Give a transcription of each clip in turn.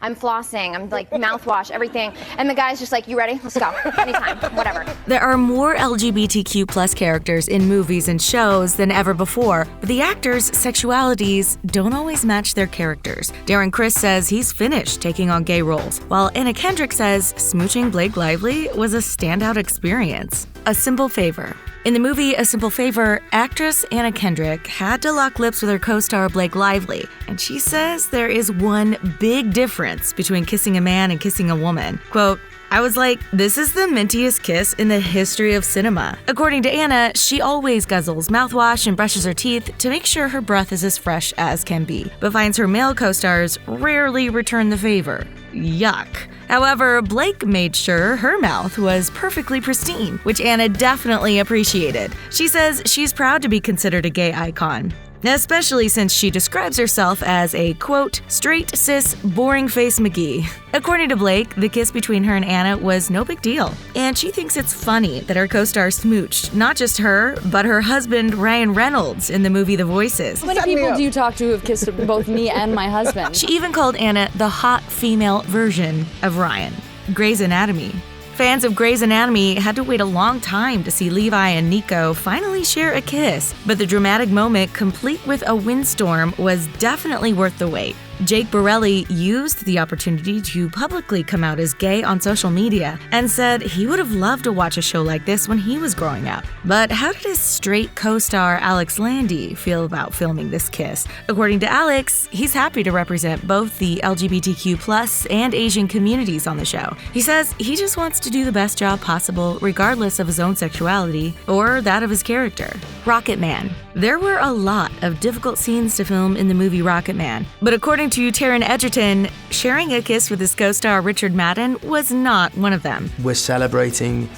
I'm flossing, I'm like mouthwash, everything. And the guy's just like, you ready? Let's go. Anytime, whatever. There are more LGBTQ plus characters in movies and shows than ever before, but the actors' sexualities don't always match their characters. Criss says he's finished taking on gay roles, while Kendrick says smooching Blake Lively was a standout experience. A Simple Favor. In the movie A Simple Favor, actress Kendrick had to lock lips with her co-star Blake Lively, and she says there is one big difference between kissing a man and kissing a woman. Quote, I was like, this is the mintiest kiss in the history of cinema. According to Anna, she always guzzles mouthwash and brushes her teeth to make sure her breath is as fresh as can be, but finds her male co-stars rarely return the favor. Yuck. However, Blake made sure her mouth was perfectly pristine, which Anna definitely appreciated. She says she's proud to be considered a gay icon, especially since she describes herself as a, quote, straight, cis, boring face McGee. According to Blake, the kiss between her and Anna was no big deal, and she thinks it's funny that her co-star smooched not just her, but her husband Ryan Reynolds in the movie The Voices. How many people do you talk to who have kissed both me and my husband? She even called Anna the hot female version of Ryan. Grey's Anatomy. Fans of Grey's Anatomy had to wait a long time to see Levi and Nico finally share a kiss, but the dramatic moment, complete with a windstorm, was definitely worth the wait. Jake Borelli used the opportunity to publicly come out as gay on social media and said he would have loved to watch a show like this when he was growing up. But how did his straight co-star Alex Landy feel about filming this kiss? According to Alex, he's happy to represent both the LGBTQ plus and Asian communities on the show. He says he just wants to do the best job possible regardless of his own sexuality or that of his character. Rocket Man. There were a lot of difficult scenes to film in the movie Rocket Man, but according to Taron Egerton, sharing a kiss with his co-star Richard Madden was not one of them. We're celebrating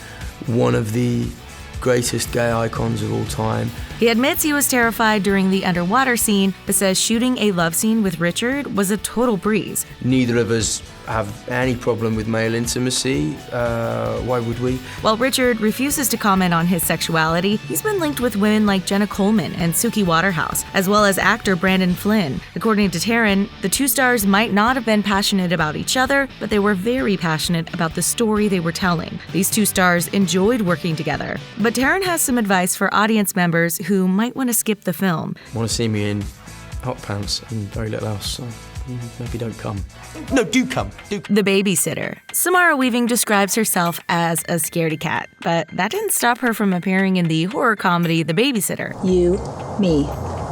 one of the greatest gay icons of all time. He admits he was terrified during the underwater scene, but says shooting a love scene with Richard was a total breeze. Neither of us have any problem with male intimacy. Why would we? While Richard refuses to comment on his sexuality, he's been linked with women like Jenna Coleman and Suki Waterhouse, as well as actor Brandon Flynn. According to Taron, the two stars might not have been passionate about each other, but they were very passionate about the story they were telling. These two stars enjoyed working together. But Taron has some advice for audience members who might want to skip the film. Want to see me in hot pants and very little else, so maybe don't come. No, do come. The Babysitter. Samara Weaving describes herself as a scaredy cat, but that didn't stop her from appearing in the horror comedy The Babysitter. You, me,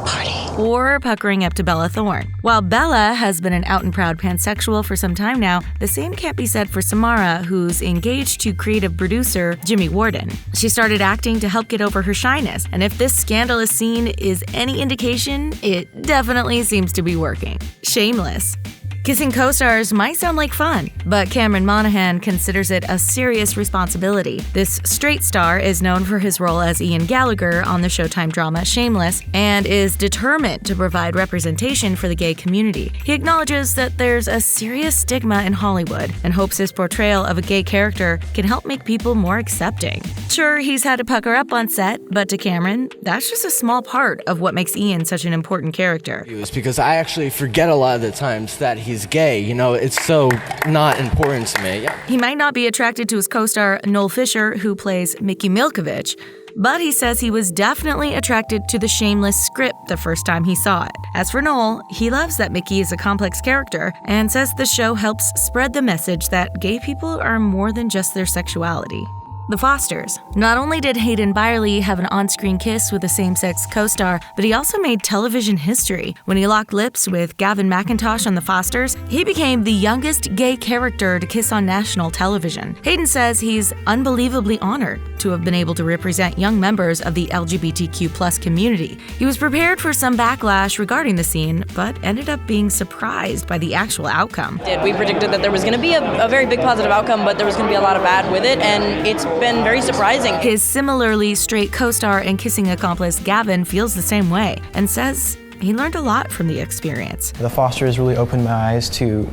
party. Or puckering up to Bella Thorne. While Bella has been an out and proud pansexual for some time now, the same can't be said for Samara, who's engaged to creative producer Jimmy Warden. She started acting to help get over her shyness, and if this scandalous scene is any indication, it definitely seems to be working. Shameless. Kissing co-stars might sound like fun, but Cameron Monaghan considers it a serious responsibility. This straight star is known for his role as Ian Gallagher on the Showtime drama Shameless and is determined to provide representation for the gay community. He acknowledges that there's a serious stigma in Hollywood and hopes his portrayal of a gay character can help make people more accepting. Sure, he's had to pucker up on set, but to Cameron, that's just a small part of what makes Ian such an important character. It's because I actually forget a lot of the times that he's gay, it's so not important to me. Yeah. He might not be attracted to his co-star Noel Fisher, who plays Mickey Milkovich, but he says he was definitely attracted to the Shameless script the first time he saw it. As for Noel, he loves that Mickey is a complex character and says the show helps spread the message that gay people are more than just their sexuality. The Fosters. Not only did Hayden Byerly have an on-screen kiss with a same-sex co-star, but he also made television history. When he locked lips with Gavin McIntosh on The Fosters, he became the youngest gay character to kiss on national television. Hayden says he's unbelievably honored to have been able to represent young members of the LGBTQ plus community. He was prepared for some backlash regarding the scene, but ended up being surprised by the actual outcome. We predicted that there was going to be a very big positive outcome, but there was going to be a lot of bad with it, and it's been very surprising. His similarly straight co-star and kissing accomplice Gavin feels the same way and says he learned a lot from the experience. The Fosters really opened my eyes to,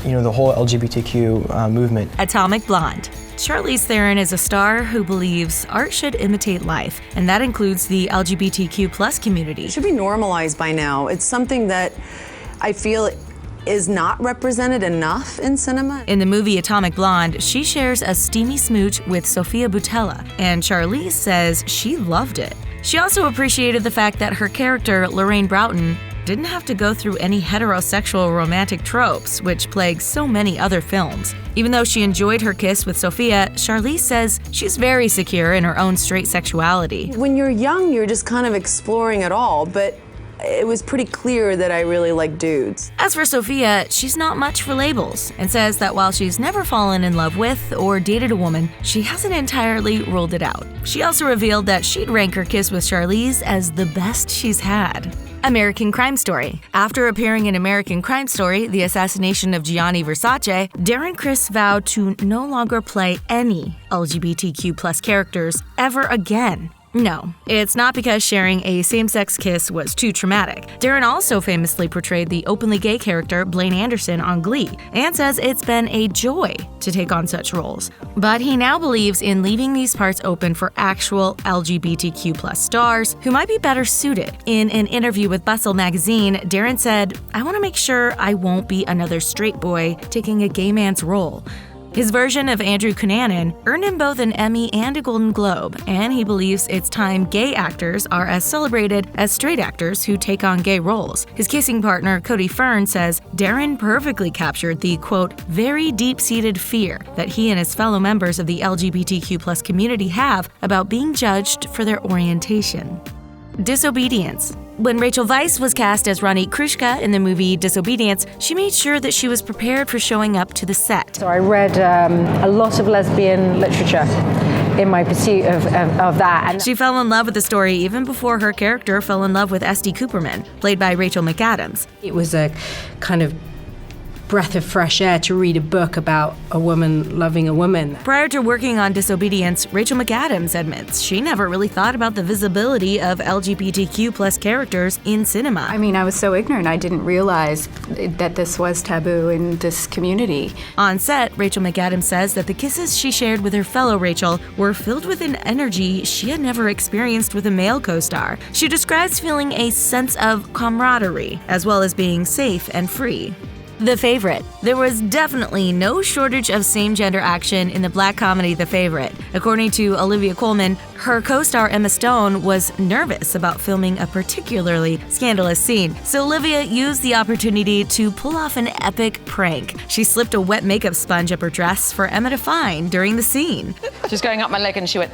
the whole LGBTQ movement. Atomic Blonde. Charlize Theron is a star who believes art should imitate life, and that includes the LGBTQ plus community. It should be normalized by now. It's something that I feel is not represented enough in cinema. In the movie Atomic Blonde, she shares a steamy smooch with Sofia Boutella, and Charlize says she loved it. She also appreciated the fact that her character, Lorraine Broughton, didn't have to go through any heterosexual romantic tropes, which plague so many other films. Even though she enjoyed her kiss with Sofia, Charlize says she's very secure in her own straight sexuality. When you're young, you're just kind of exploring it all, but it was pretty clear that I really like dudes. As for Sofia, she's not much for labels, and says that while she's never fallen in love with or dated a woman, she hasn't entirely ruled it out. She also revealed that she'd rank her kiss with Charlize as the best she's had. American Crime Story. After appearing in American Crime Story, The Assassination of Gianni Versace, Darren Criss vowed to no longer play any LGBTQ+ characters ever again. No, it's not because sharing a same-sex kiss was too traumatic. Darren also famously portrayed the openly gay character Blaine Anderson on Glee, and says it's been a joy to take on such roles. But he now believes in leaving these parts open for actual LGBTQ+ stars who might be better suited. In an interview with Bustle magazine, Darren said, "I want to make sure I won't be another straight boy taking a gay man's role." His version of Andrew Cunanan earned him both an Emmy and a Golden Globe, and he believes it's time gay actors are as celebrated as straight actors who take on gay roles. His kissing partner, Cody Fern, says Darren perfectly captured the, quote, very deep-seated fear that he and his fellow members of the LGBTQ+ community have about being judged for their orientation. Disobedience. When Rachel Weisz was cast as Ronit Krushka in the movie Disobedience, she made sure that she was prepared for showing up to the set. So I read a lot of lesbian literature in my pursuit of that. And she fell in love with the story even before her character fell in love with S.D. Cooperman, played by Rachel McAdams. It was a kind of breath of fresh air to read a book about a woman loving a woman. Prior to working on Disobedience, Rachel McAdams admits she never really thought about the visibility of LGBTQ+ characters in cinema. I mean, I was so ignorant. I didn't realize that this was taboo in this community. On set, Rachel McAdams says that the kisses she shared with her fellow Rachel were filled with an energy she had never experienced with a male co-star. She describes feeling a sense of camaraderie, as well as being safe and free. The Favorite. There was definitely no shortage of same-gender action in the black comedy The Favorite. According to Olivia Colman, her co-star Emma Stone was nervous about filming a particularly scandalous scene, so Olivia used the opportunity to pull off an epic prank. She slipped a wet makeup sponge up her dress for Emma to find during the scene. Just going up my leg and she went...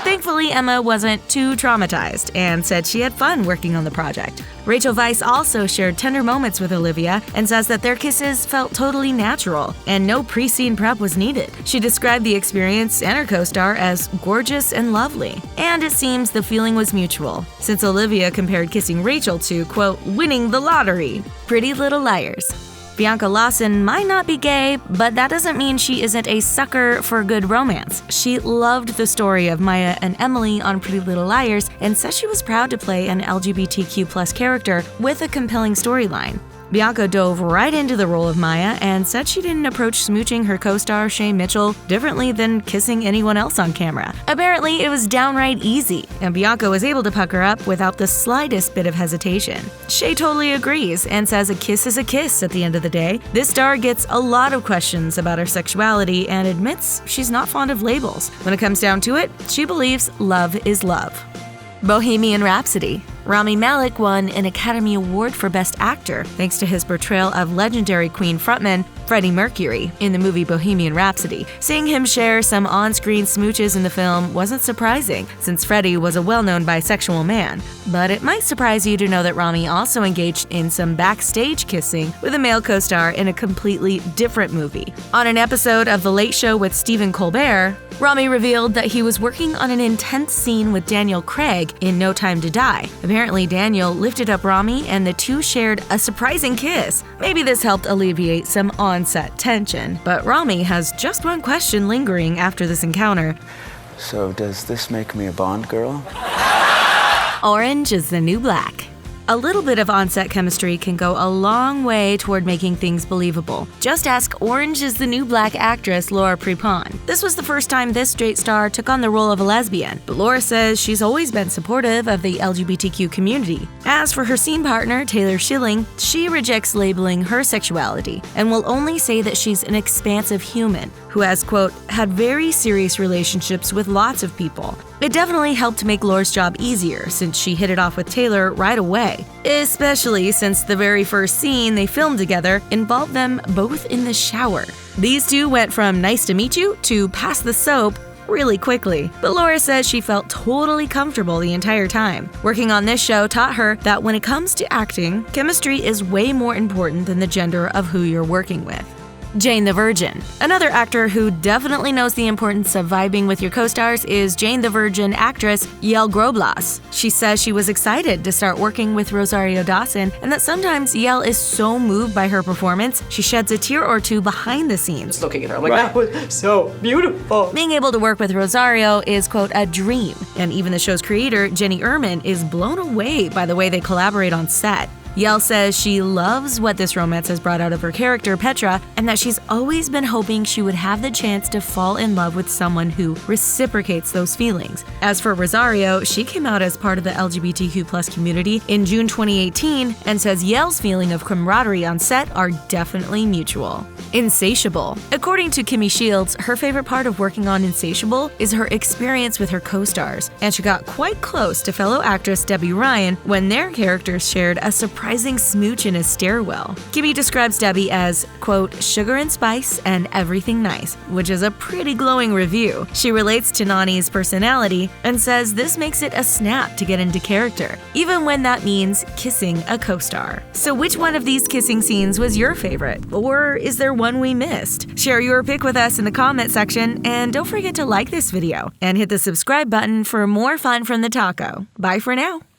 Thankfully, Emma wasn't too traumatized and said she had fun working on the project. Rachel Weisz also shared tender moments with Olivia and says that their kisses felt totally natural and no pre-scene prep was needed. She described the experience and her co-star as gorgeous and lovely. And it seems the feeling was mutual, since Olivia compared kissing Rachel to, quote, winning the lottery. Pretty Little Liars. Bianca Lawson might not be gay, but that doesn't mean she isn't a sucker for good romance. She loved the story of Maya and Emily on Pretty Little Liars and says she was proud to play an LGBTQ+ character with a compelling storyline. Bianca dove right into the role of Maya and said she didn't approach smooching her co-star Shay Mitchell differently than kissing anyone else on camera. Apparently, it was downright easy, and Bianca was able to pucker up without the slightest bit of hesitation. Shay totally agrees and says a kiss is a kiss at the end of the day. This star gets a lot of questions about her sexuality and admits she's not fond of labels. When it comes down to it, she believes love is love. Bohemian Rhapsody. Rami Malek won an Academy Award for Best Actor thanks to his portrayal of legendary Queen frontman Freddie Mercury in the movie Bohemian Rhapsody. Seeing him share some on-screen smooches in the film wasn't surprising, since Freddie was a well-known bisexual man. But it might surprise you to know that Rami also engaged in some backstage kissing with a male co-star in a completely different movie. On an episode of The Late Show with Stephen Colbert, Rami revealed that he was working on an intense scene with Daniel Craig in No Time to Die. Apparently, Daniel lifted up Rami and the two shared a surprising kiss. Maybe this helped alleviate some on-set tension. But Rami has just one question lingering after this encounter. So does this make me a Bond girl? Orange is the New Black. A little bit of on-set chemistry can go a long way toward making things believable. Just ask Orange is the New Black actress Laura Prepon. This was the first time this straight star took on the role of a lesbian, but Laura says she's always been supportive of the LGBTQ community. As for her scene partner, Taylor Schilling, she rejects labeling her sexuality and will only say that she's an expansive human who has, quote, had very serious relationships with lots of people. It definitely helped make Laura's job easier since she hit it off with Taylor right away, especially since the very first scene they filmed together involved them both in the shower. These two went from nice to meet you to pass the soap really quickly, but Laura says she felt totally comfortable the entire time. Working on this show taught her that when it comes to acting, chemistry is way more important than the gender of who you're working with. Jane the Virgin. Another actor who definitely knows the importance of vibing with your co-stars is Jane the Virgin actress Yael Groblas. She says she was excited to start working with Rosario Dawson and that sometimes Yael is so moved by her performance, she sheds a tear or two behind the scenes. Just looking at her, I'm like, that was so beautiful. Being able to work with Rosario is, quote, a dream, and even the show's creator, Jenny Erman, is blown away by the way they collaborate on set. Yael says she loves what this romance has brought out of her character, Petra, and that she's always been hoping she would have the chance to fall in love with someone who reciprocates those feelings. As for Rosario, she came out as part of the LGBTQ+ community in June 2018 and says Yael's feeling of camaraderie on set are definitely mutual. Insatiable. According to Kimmy Shields, her favorite part of working on Insatiable is her experience with her co-stars, and she got quite close to fellow actress Debbie Ryan when their characters shared a surprising smooch in a stairwell. Kimmy describes Debbie as, quote, sugar and spice and everything nice, which is a pretty glowing review. She relates to Nani's personality and says this makes it a snap to get into character, even when that means kissing a co-star. So which one of these kissing scenes was your favorite? Or is there one we missed? Share your pick with us in the comment section, and don't forget to like this video and hit the subscribe button for more fun from the taco. Bye for now.